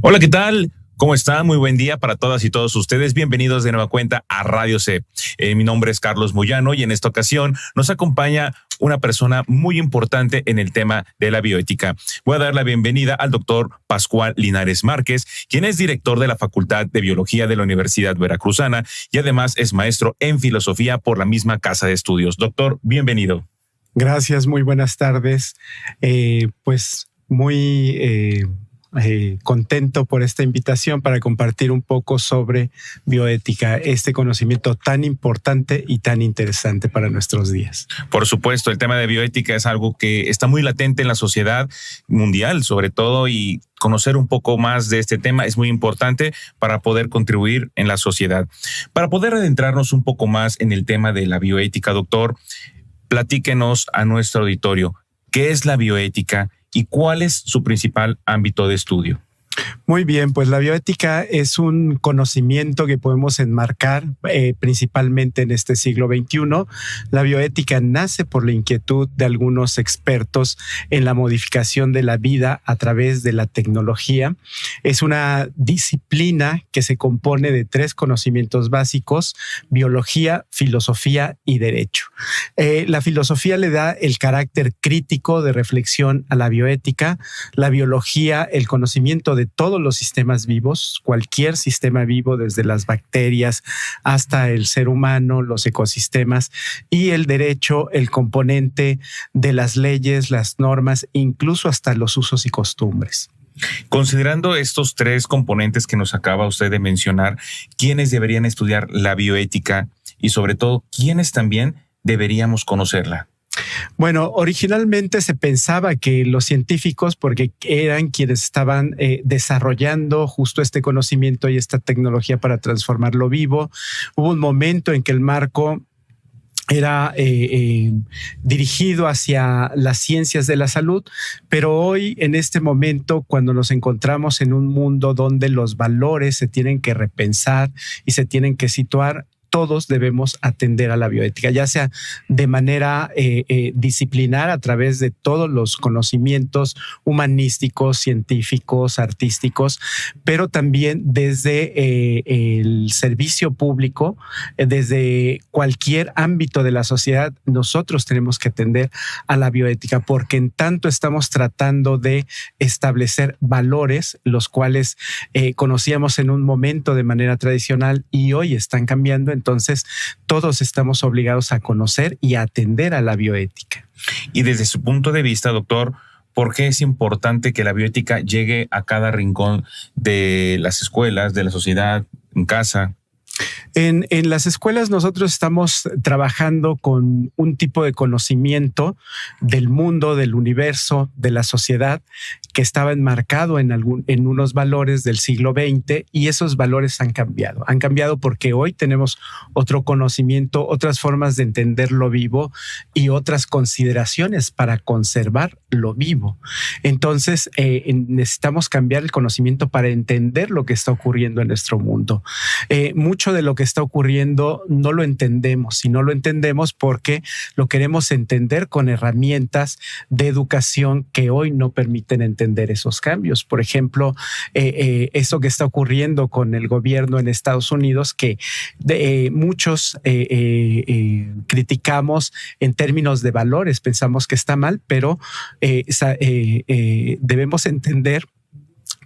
Hola, ¿qué tal? ¿Cómo están? Muy buen día para todas y todos ustedes. Bienvenidos de nueva cuenta a Radio C. Mi nombre es Carlos Moyano y en esta ocasión nos acompaña una persona muy importante en el tema de la bioética. Voy a dar la bienvenida al doctor Pascual Linares Márquez, quien es director de la Facultad de Biología de la Universidad Veracruzana y además es maestro en filosofía por la misma casa de estudios. Doctor, bienvenido. Gracias, muy buenas tardes. Muy contento por esta invitación para compartir un poco sobre bioética, este conocimiento tan importante y tan interesante para nuestros días. Por supuesto, el tema de bioética es algo que está muy latente en la sociedad mundial, sobre todo, y conocer un poco más de este tema es muy importante para poder contribuir en la sociedad. Para poder adentrarnos un poco más en el tema de la bioética, doctor, platíquenos a nuestro auditorio, ¿qué es la bioética y cuál es su principal ámbito de estudio? Muy bien, pues la bioética es un conocimiento que podemos enmarcar principalmente en este siglo XXI. La bioética nace por la inquietud de algunos expertos en la modificación de la vida a través de la tecnología. Es una disciplina que se compone de 3 conocimientos básicos: biología, filosofía y derecho. La filosofía le da el carácter crítico de reflexión a la bioética. La biología, el conocimiento de todos los sistemas vivos, cualquier sistema vivo, desde las bacterias hasta el ser humano, los ecosistemas, y el derecho, el componente de las leyes, las normas, incluso hasta los usos y costumbres. Considerando estos 3 componentes que nos acaba usted de mencionar, ¿quiénes deberían estudiar la bioética y sobre todo quiénes también deberíamos conocerla? Bueno, originalmente se pensaba que los científicos, porque eran quienes estaban desarrollando justo este conocimiento y esta tecnología para transformar lo vivo, hubo un momento en que el marco era dirigido hacia las ciencias de la salud, pero hoy, en este momento, cuando nos encontramos en un mundo donde los valores se tienen que repensar y se tienen que situar, todos debemos atender a la bioética, ya sea de manera disciplinar a través de todos los conocimientos humanísticos, científicos, artísticos, pero también desde el servicio público, desde cualquier ámbito de la sociedad. Nosotros tenemos que atender a la bioética porque en tanto estamos tratando de establecer valores, los cuales conocíamos en un momento de manera tradicional y hoy están cambiando. Entonces, todos estamos obligados a conocer y a atender a la bioética. Y desde su punto de vista, doctor, ¿por qué es importante que la bioética llegue a cada rincón de las escuelas, de la sociedad, en casa? En las escuelas nosotros estamos trabajando con un tipo de conocimiento del mundo, del universo, de la sociedad, que estaba enmarcado en unos valores del siglo XX, y esos valores han cambiado. Han cambiado porque hoy tenemos otro conocimiento, otras formas de entender lo vivo y otras consideraciones para conservar lo vivo. Entonces necesitamos cambiar el conocimiento para entender lo que está ocurriendo en nuestro mundo. Mucho de lo que está ocurriendo no lo entendemos, y no lo entendemos porque lo queremos entender con herramientas de educación que hoy no permiten entender esos cambios. Por ejemplo, eso que está ocurriendo con el gobierno en Estados Unidos, que muchos criticamos en términos de valores, pensamos que está mal, pero debemos entender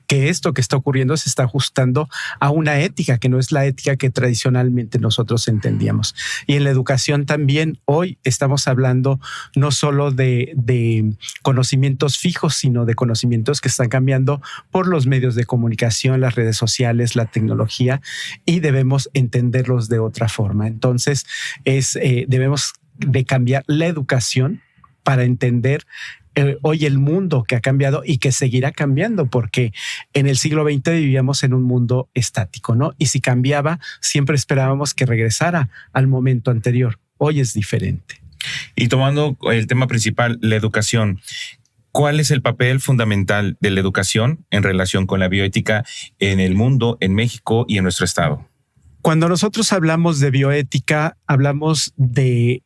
que esto que está ocurriendo se está ajustando a una ética que no es la ética que tradicionalmente nosotros entendíamos. Y en la educación también hoy estamos hablando no solo de conocimientos fijos, sino de conocimientos que están cambiando por los medios de comunicación, las redes sociales, la tecnología, y debemos entenderlos de otra forma. Entonces, debemos de cambiar la educación para entender hoy el mundo que ha cambiado y que seguirá cambiando, porque en el siglo XX vivíamos en un mundo estático, ¿no? Y si cambiaba, siempre esperábamos que regresara al momento anterior. Hoy es diferente. Y tomando el tema principal, la educación, ¿cuál es el papel fundamental de la educación en relación con la bioética en el mundo, en México y en nuestro estado? Cuando nosotros hablamos de bioética, hablamos de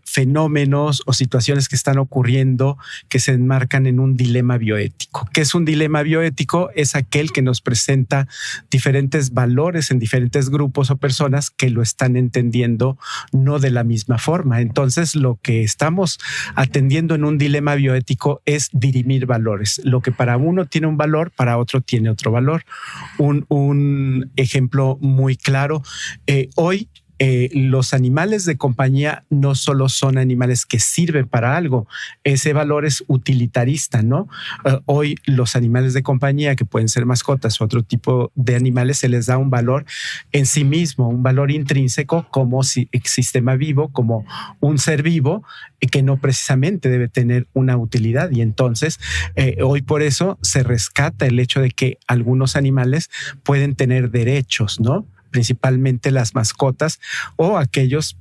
fenómenos o situaciones que están ocurriendo que se enmarcan en un dilema bioético. ¿Qué es un dilema bioético? Es aquel que nos presenta diferentes valores en diferentes grupos o personas que lo están entendiendo no de la misma forma. Entonces, lo que estamos atendiendo en un dilema bioético es dirimir valores. Lo que para uno tiene un valor, para otro tiene otro valor. Un ejemplo muy claro. Hoy los animales de compañía no solo son animales que sirven para algo, ese valor es utilitarista, ¿no? Hoy los animales de compañía, que pueden ser mascotas o otro tipo de animales, se les da un valor en sí mismo, un valor intrínseco como sistema vivo, como un ser vivo que no precisamente debe tener una utilidad. Y entonces hoy por eso se rescata el hecho de que algunos animales pueden tener derechos, ¿no? Principalmente las mascotas o aquellos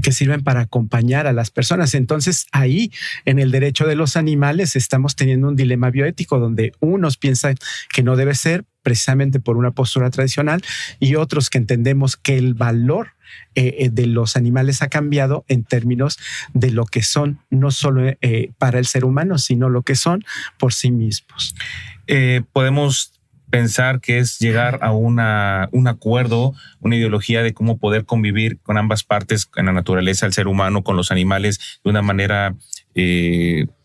que sirven para acompañar a las personas. Entonces ahí en el derecho de los animales estamos teniendo un dilema bioético donde unos piensan que no debe ser precisamente por una postura tradicional y otros que entendemos que el valor de los animales ha cambiado en términos de lo que son, no solo para el ser humano, sino lo que son por sí mismos. Podemos pensar que es llegar a un acuerdo, una ideología de cómo poder convivir con ambas partes, en la naturaleza, el ser humano, con los animales, de una manera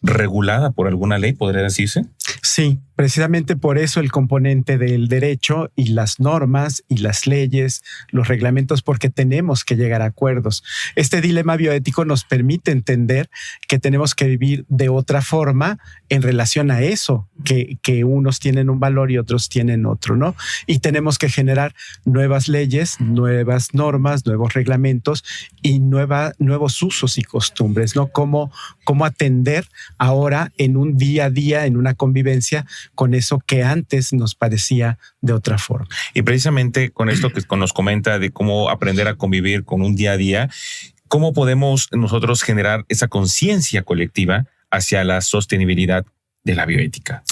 regulada por alguna ley, podría decirse. Sí, precisamente por eso el componente del derecho y las normas y las leyes, los reglamentos, porque tenemos que llegar a acuerdos. Este dilema bioético nos permite entender que tenemos que vivir de otra forma en relación a eso, que unos tienen un valor y otros tienen otro, ¿no? Y tenemos que generar nuevas leyes, nuevas normas, nuevos reglamentos y nuevos usos y costumbres, ¿no? Cómo atender ahora en un día a día, en una convivencia con eso que antes nos parecía de otra forma. Y precisamente con esto que nos comenta de cómo aprender a convivir con un día a día, ¿cómo podemos nosotros generar esa conciencia colectiva hacia la sostenibilidad de la bioética?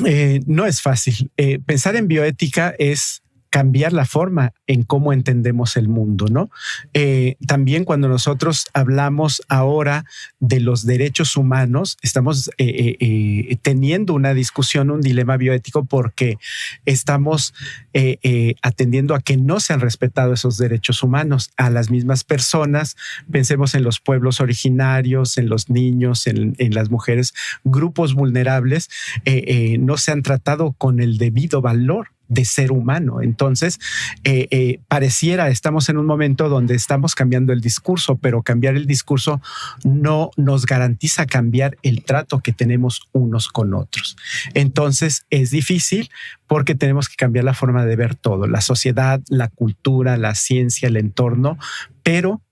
No es fácil. Pensar en bioética es cambiar la forma en cómo entendemos el mundo, ¿no? También cuando nosotros hablamos ahora de los derechos humanos, estamos teniendo una discusión, un dilema bioético, porque estamos atendiendo a que no se han respetado esos derechos humanos a las mismas personas. Pensemos en los pueblos originarios, en los niños, en las mujeres, grupos vulnerables, no se han tratado con el debido valor de ser humano. Entonces, pareciera, estamos en un momento donde estamos cambiando el discurso, pero cambiar el discurso no nos garantiza cambiar el trato que tenemos unos con otros. Entonces, es difícil porque tenemos que cambiar la forma de ver todo, la sociedad, la cultura, la ciencia, el entorno, pero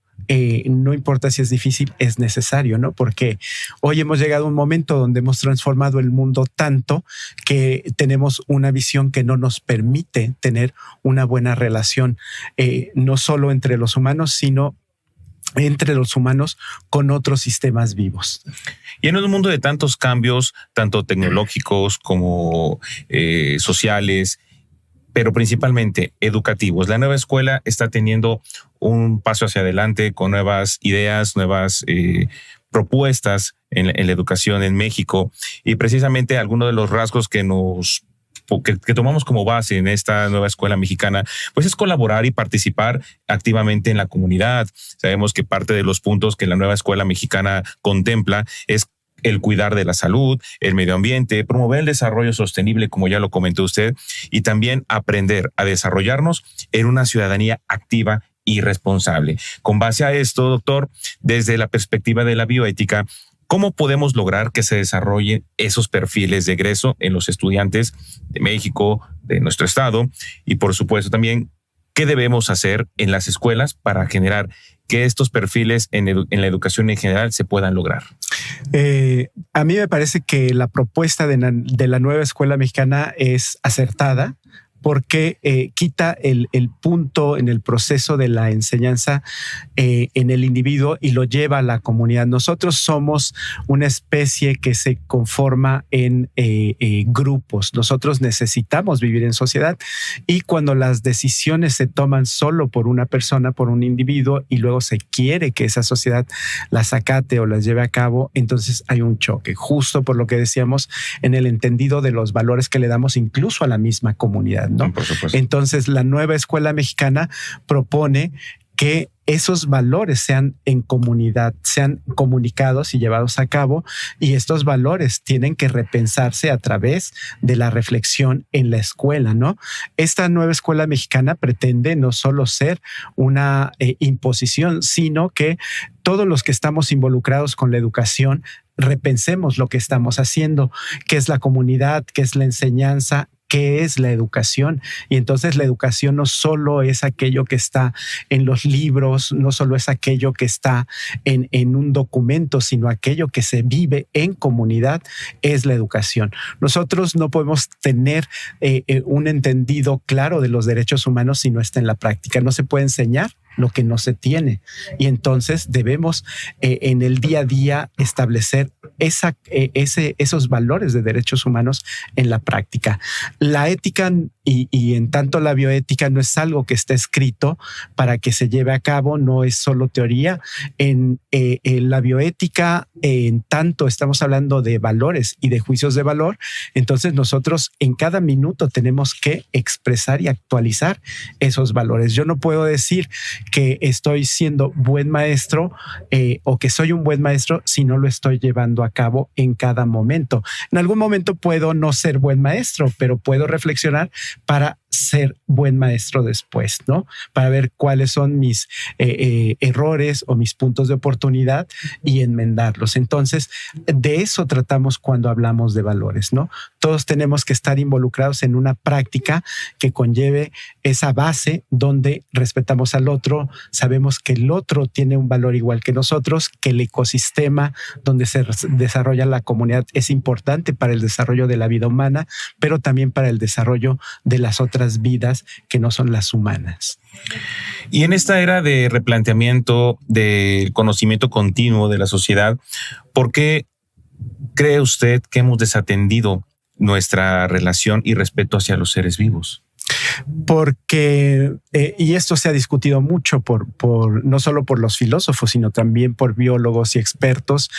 no importa si es difícil, es necesario, ¿no? Porque hoy hemos llegado a un momento donde hemos transformado el mundo tanto que tenemos una visión que no nos permite tener una buena relación, no solo entre los humanos, sino entre los humanos con otros sistemas vivos. Y en un mundo de tantos cambios, tanto tecnológicos como sociales, pero principalmente educativos, la nueva escuela está teniendo un paso hacia adelante con nuevas ideas, nuevas propuestas en la educación en México, y precisamente algunos de los rasgos que tomamos como base en esta nueva escuela mexicana, pues es colaborar y participar activamente en la comunidad. Sabemos que parte de los puntos que la nueva escuela mexicana contempla es el cuidar de la salud, el medio ambiente, promover el desarrollo sostenible, como ya lo comentó usted, y también aprender a desarrollarnos en una ciudadanía activa y responsable. Con base a esto, doctor, desde la perspectiva de la bioética, ¿cómo podemos lograr que se desarrollen esos perfiles de egreso en los estudiantes de México, de nuestro estado? Y por supuesto también, ¿qué debemos hacer en las escuelas para generar que estos perfiles en la educación en general se puedan lograr? A mí me parece que la propuesta de la nueva escuela mexicana es acertada, porque quita el punto en el proceso de la enseñanza en el individuo y lo lleva a la comunidad. Nosotros somos una especie que se conforma en grupos. Nosotros necesitamos vivir en sociedad, y cuando las decisiones se toman solo por una persona, por un individuo, y luego se quiere que esa sociedad las acate o las lleve a cabo, entonces hay un choque, justo por lo que decíamos en el entendido de los valores que le damos incluso a la misma comunidad, ¿no? Por supuesto. Entonces, la nueva escuela mexicana propone que esos valores sean en comunidad, sean comunicados y llevados a cabo, y estos valores tienen que repensarse a través de la reflexión en la escuela, ¿no? Esta nueva escuela mexicana pretende no solo ser una imposición, sino que todos los que estamos involucrados con la educación repensemos lo que estamos haciendo, qué es la comunidad, qué es la enseñanza, qué es la educación. Y entonces la educación no solo es aquello que está en los libros, no solo es aquello que está en un documento, sino aquello que se vive en comunidad es la educación. Nosotros no podemos tener un entendido claro de los derechos humanos si no está en la práctica. No se puede enseñar lo que no se tiene. Y entonces debemos en el día a día establecer esos valores de derechos humanos en la práctica. La ética y en tanto la bioética no es algo que esté escrito para que se lleve a cabo, no es solo teoría. En la bioética, en tanto estamos hablando de valores y de juicios de valor, entonces nosotros en cada minuto tenemos que expresar y actualizar esos valores. Yo no puedo decir que estoy siendo buen maestro o que soy un buen maestro si no lo estoy llevando a cabo en cada momento. En algún momento puedo no ser buen maestro, pero puedo reflexionar para ser buen maestro después, ¿no? Para ver cuáles son mis errores o mis puntos de oportunidad y enmendarlos. Entonces, de eso tratamos cuando hablamos de valores, ¿no? Todos tenemos que estar involucrados en una práctica que conlleve esa base donde respetamos al otro, sabemos que el otro tiene un valor igual que nosotros, que el ecosistema donde se desarrolla la comunidad es importante para el desarrollo de la vida humana, pero también para el desarrollo de las otras vidas que no son las humanas. Y en esta era de replanteamiento del conocimiento continuo de la sociedad, ¿por qué cree usted que hemos desatendido nuestra relación y respeto hacia los seres vivos? Porque, y esto se ha discutido mucho no solo por los filósofos, sino también por biólogos y expertos,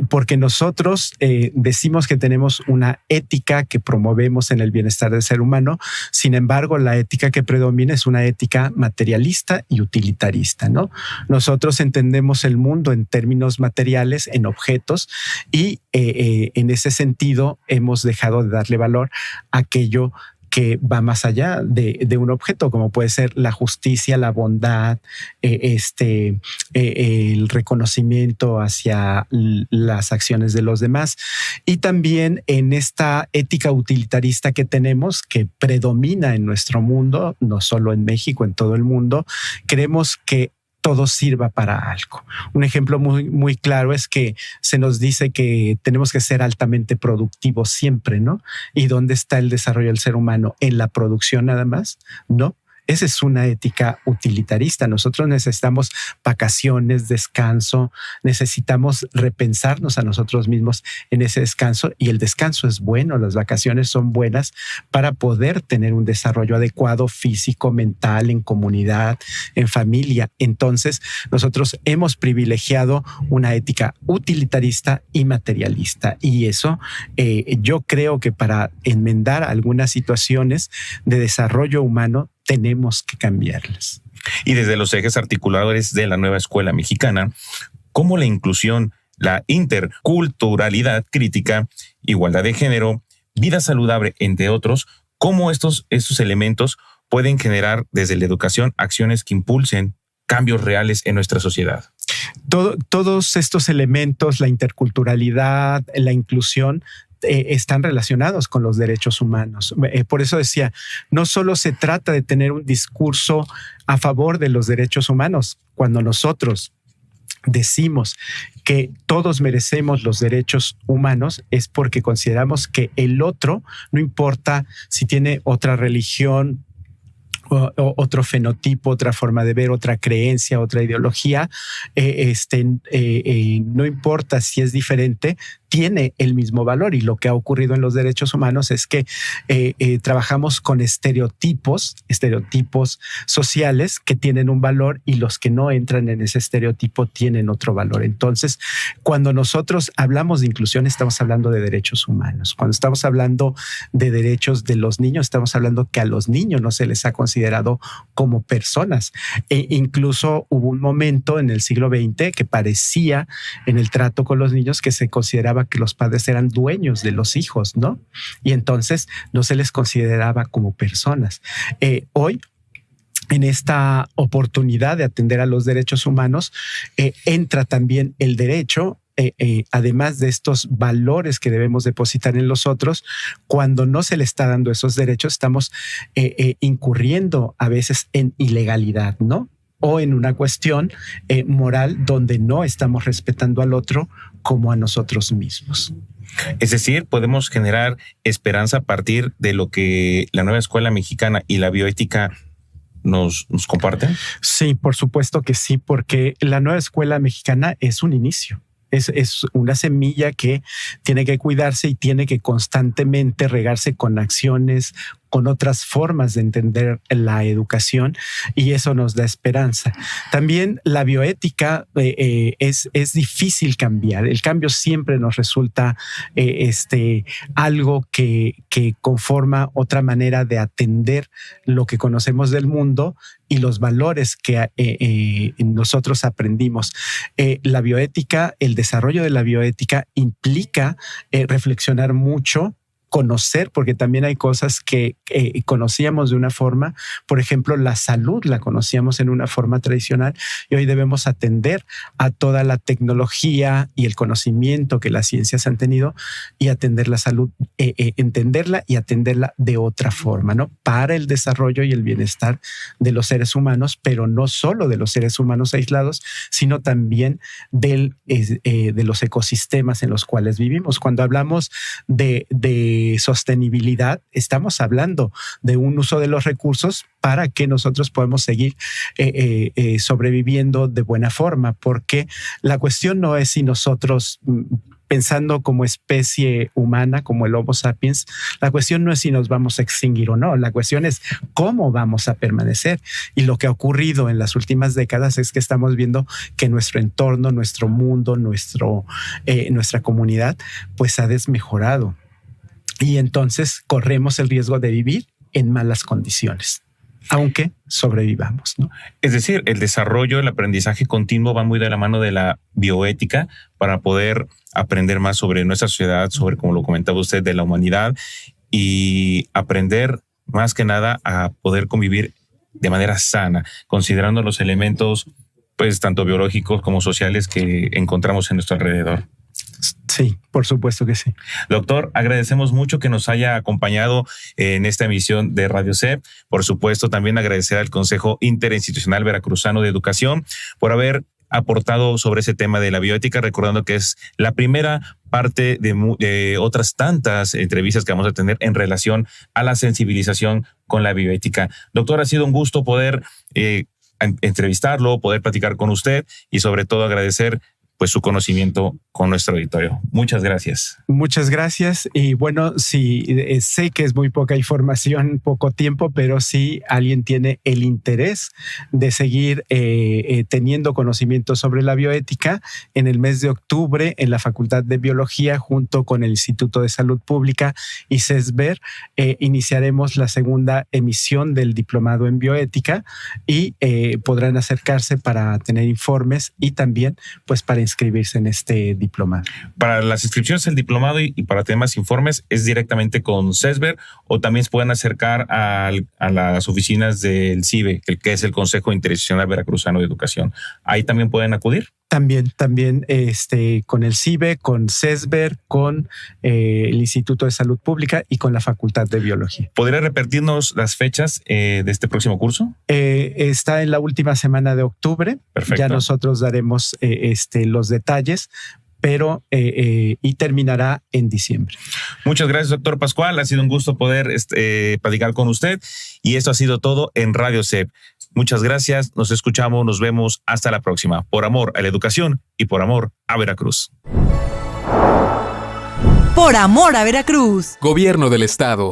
porque nosotros decimos que tenemos una ética que promovemos en el bienestar del ser humano. Sin embargo, la ética que predomina es una ética materialista y utilitarista, ¿no? Nosotros entendemos el mundo en términos materiales, en objetos, y en ese sentido hemos dejado de darle valor a aquello que va más allá de un objeto, como puede ser la justicia, la bondad, el reconocimiento hacia las acciones de los demás. Y también en esta ética utilitarista que tenemos, que predomina en nuestro mundo, no solo en México, en todo el mundo, creemos que todo sirva para algo. Un ejemplo muy, muy claro es que se nos dice que tenemos que ser altamente productivos siempre, ¿no? ¿Y dónde está el desarrollo del ser humano? ¿En la producción nada más? No. Esa es una ética utilitarista. Nosotros necesitamos vacaciones, descanso, necesitamos repensarnos a nosotros mismos en ese descanso, y el descanso es bueno, las vacaciones son buenas para poder tener un desarrollo adecuado físico, mental, en comunidad, en familia. Entonces, nosotros hemos privilegiado una ética utilitarista y materialista, y eso yo creo que para enmendar algunas situaciones de desarrollo humano tenemos que cambiarlas. Y desde los ejes articuladores de la nueva escuela mexicana, ¿cómo la inclusión, la interculturalidad crítica, igualdad de género, vida saludable, entre otros, cómo estos elementos pueden generar desde la educación acciones que impulsen cambios reales en nuestra sociedad? Todos estos elementos, la interculturalidad, la inclusión, están relacionados con los derechos humanos. Por eso decía, no solo se trata de tener un discurso a favor de los derechos humanos. Cuando nosotros decimos que todos merecemos los derechos humanos es porque consideramos que el otro, no importa si tiene otra religión, o otro fenotipo, otra forma de ver, otra creencia, otra ideología, no importa si es diferente, tiene el mismo valor. Y lo que ha ocurrido en los derechos humanos es que trabajamos con estereotipos sociales que tienen un valor y los que no entran en ese estereotipo tienen otro valor. Entonces, cuando nosotros hablamos de inclusión, estamos hablando de derechos humanos. Cuando estamos hablando de derechos de los niños, estamos hablando que a los niños no se les ha considerado como personas. Incluso hubo un momento en el siglo XX que parecía en el trato con los niños que se consideraba que los padres eran dueños de los hijos, ¿no? Y entonces no se les consideraba como personas. Hoy, en esta oportunidad de atender a los derechos humanos, entra también el derecho, además de estos valores que debemos depositar en los otros. Cuando no se le está dando esos derechos, estamos incurriendo a veces en ilegalidad, ¿no? O en una cuestión moral donde no estamos respetando al otro como a nosotros mismos. Es decir, podemos generar esperanza a partir de lo que la nueva escuela mexicana y la bioética nos comparten. Sí, por supuesto que sí, porque la nueva escuela mexicana es un inicio. Es una semilla que tiene que cuidarse y tiene que constantemente regarse con acciones, con otras formas de entender la educación, y eso nos da esperanza. También la bioética es difícil cambiar. El cambio siempre nos resulta algo que conforma otra manera de atender lo que conocemos del mundo y los valores que nosotros aprendimos. La bioética, el desarrollo de la bioética implica reflexionar mucho, conocer, porque también hay cosas que conocíamos de una forma. Por ejemplo, la salud la conocíamos en una forma tradicional y hoy debemos atender a toda la tecnología y el conocimiento que las ciencias han tenido y atender la salud, entenderla y atenderla de otra forma, ¿no? Para el desarrollo y el bienestar de los seres humanos, pero no solo de los seres humanos aislados, sino también de los ecosistemas en los cuales vivimos. Cuando hablamos de sostenibilidad, estamos hablando de un uso de los recursos para que nosotros podamos seguir sobreviviendo de buena forma, porque la cuestión no es si nosotros, pensando como especie humana, como el Homo sapiens, la cuestión no es si nos vamos a extinguir o no, la cuestión es cómo vamos a permanecer. Y lo que ha ocurrido en las últimas décadas es que estamos viendo que nuestro entorno, nuestro mundo, nuestra comunidad, pues ha desmejorado. Y entonces corremos el riesgo de vivir en malas condiciones, aunque sobrevivamos, ¿no? Es decir, el desarrollo, el aprendizaje continuo va muy de la mano de la bioética para poder aprender más sobre nuestra sociedad, sobre, como lo comentaba usted, de la humanidad, y aprender más que nada a poder convivir de manera sana, considerando los elementos, pues, tanto biológicos como sociales que encontramos en nuestro alrededor. Sí, por supuesto que sí. Doctor, agradecemos mucho que nos haya acompañado en esta emisión de Radio CEP. Por supuesto, también agradecer al Consejo Interinstitucional Veracruzano de Educación por haber aportado sobre ese tema de la bioética, recordando que es la primera parte de otras tantas entrevistas que vamos a tener en relación a la sensibilización con la bioética. Doctor, ha sido un gusto poder entrevistarlo, poder platicar con usted y sobre todo agradecer pues su conocimiento con nuestro auditorio. Muchas gracias. Muchas gracias. Y bueno, sí, sé que es muy poca información, poco tiempo, pero si alguien tiene el interés de seguir teniendo conocimiento sobre la bioética, en el mes de octubre en la Facultad de Biología, junto con el Instituto de Salud Pública y CESBER, iniciaremos la segunda emisión del diplomado en bioética y podrán acercarse para tener informes y también pues para inscribirse en este diplomado. Para las inscripciones del diplomado y para temas informes, ¿es directamente con CESBER o también se pueden acercar a las oficinas del CIBE, que es el Consejo Interinstitucional Veracruzano de Educación? ¿Ahí también pueden acudir? También con el CIBE, con CESBER, con el Instituto de Salud Pública y con la Facultad de Biología. ¿Podría repetirnos las fechas de este próximo curso? Está en la última semana de octubre. Perfecto. Ya nosotros daremos los detalles, pero y terminará en diciembre. Muchas gracias, doctor Pascual. Ha sido un gusto poder platicar con usted. Y esto ha sido todo en Radio CEP. Muchas gracias. Nos escuchamos, nos vemos. Hasta la próxima. Por amor a la educación y por amor a Veracruz. Por amor a Veracruz. Gobierno del Estado.